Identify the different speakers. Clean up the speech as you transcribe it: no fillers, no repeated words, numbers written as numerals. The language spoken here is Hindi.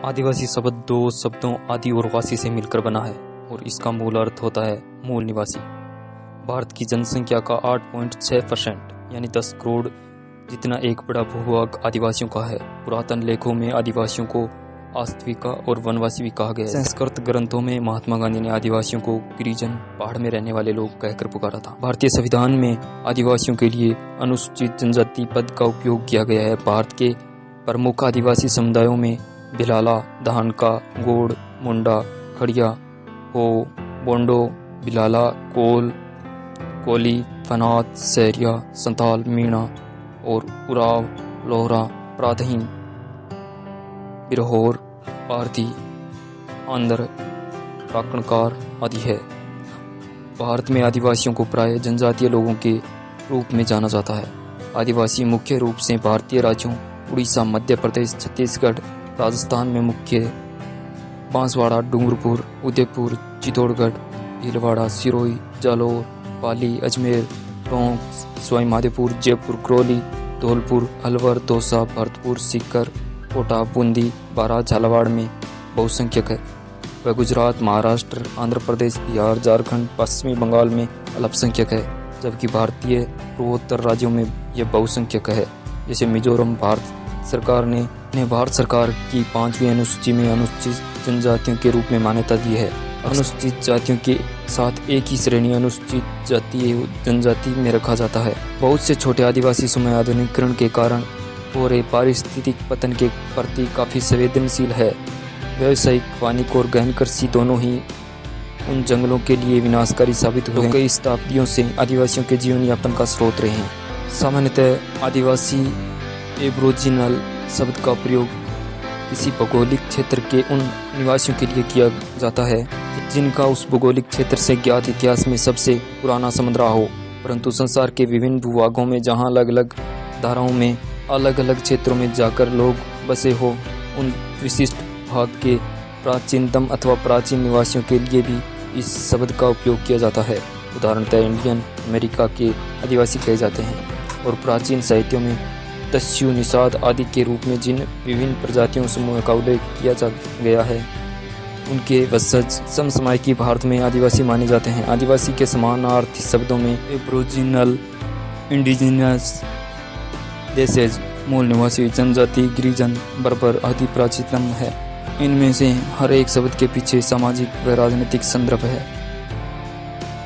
Speaker 1: आदिवासी शब्द दो शब्दों आदि और वासी से मिलकर बना है और इसका मूल अर्थ होता है मूल निवासी। भारत की जनसंख्या का 8.6% यानी 10 करोड़ जितना एक बड़ा भूभाग आदिवासियों का है। पुरातन लेखों में आदिवासियों को आस्तिका और वनवासी भी कहा गया है। संस्कृत ग्रंथों में महात्मा गांधी ने आदिवासियों को गिरिजन, पहाड़ में रहने वाले लोग कहकर पुकारा था। भारतीय संविधान में आदिवासियों के लिए अनुसूचित जनजाति पद का उपयोग किया गया है। भारत के प्रमुख आदिवासी समुदायों में भिलाला, धानका, गोड़, मुंडा, खड़िया, हो, बोंडो, भिलाला, कोल, कोली, फनात, सहरिया, संताल, मीणा और उराव, लोहरा, प्राधहीन, बिरहोर, पारधी, आंध्र, प्राकणकार आदि है। भारत में आदिवासियों को प्राय जनजातीय लोगों के रूप में जाना जाता है। आदिवासी मुख्य रूप से भारतीय राज्यों उड़ीसा, मध्य प्रदेश, छत्तीसगढ़, राजस्थान में मुख्य बांसवाड़ा, डूंगरपुर, उदयपुर, चित्तौड़गढ़, भीलवाड़ा, सिरोही, जालौर, पाली, अजमेर, टोंक, सवाई माधोपुर, जयपुर, करौली, धौलपुर, अलवर, दौसा, भरतपुर, सीकर, कोटा, बूंदी, बारां, झालावाड़ में बहुसंख्यक है। वह गुजरात, महाराष्ट्र, आंध्र प्रदेश, बिहार, झारखंड, पश्चिमी बंगाल में अल्पसंख्यक है, जबकि भारतीय पूर्वोत्तर राज्यों में यह बहुसंख्यक है। जैसे मिजोरम भारत सरकार की 5वीं अनुसूची में अनुसूचित जनजातियों के रूप में मान्यता दी है। अनुसूचित जातियों के साथ एक ही श्रेणी अनुसूचित जाति जनजाति में रखा जाता है। बहुत से छोटे आदिवासी समूह आधुनिकीकरण के कारण हो रहे पारिस्थितिक पतन के प्रति काफी संवेदनशील है। व्यावसायिक, वाणिज्यिक और गहन कृषि दोनों ही उन जंगलों के लिए विनाशकारी साबित हुए। कई शताब्दियों से आदिवासियों के जीवन यापन का स्रोत रहे हैं। सामान्यतः आदिवासी एबोरिजिनल शब्द का प्रयोग किसी भौगोलिक क्षेत्र के उन निवासियों के लिए किया जाता है जिनका उस भौगोलिक क्षेत्र से ज्ञात इतिहास में सबसे पुराना संबंध रहा हो। परंतु संसार के विभिन्न भूभागों में जहां अलग अलग धाराओं में अलग अलग क्षेत्रों में जाकर लोग बसे हो, उन विशिष्ट भाग के प्राचीनतम अथवा प्राचीन निवासियों के लिए भी इस शब्द का उपयोग किया जाता है। उदाहरणतः इंडियन अमेरिका के आदिवासी कहे जाते हैं और प्राचीन साहित्यों में तस्यु, निषाद आदि के रूप में जिन विभिन्न प्रजातियों समूह का उल्लेख किया गया है, उनके वंशज समसामयिक भारत में आदिवासी माने जाते हैं। आदिवासी के समानार्थी शब्दों में एबोरिजिनल, इंडिजिनस, देशज, मूल निवासी, जनजाति, गिरिजन, बर्बर आदि प्राचीनतम है। इनमें से हर एक शब्द के पीछे सामाजिक व राजनीतिक संदर्भ है।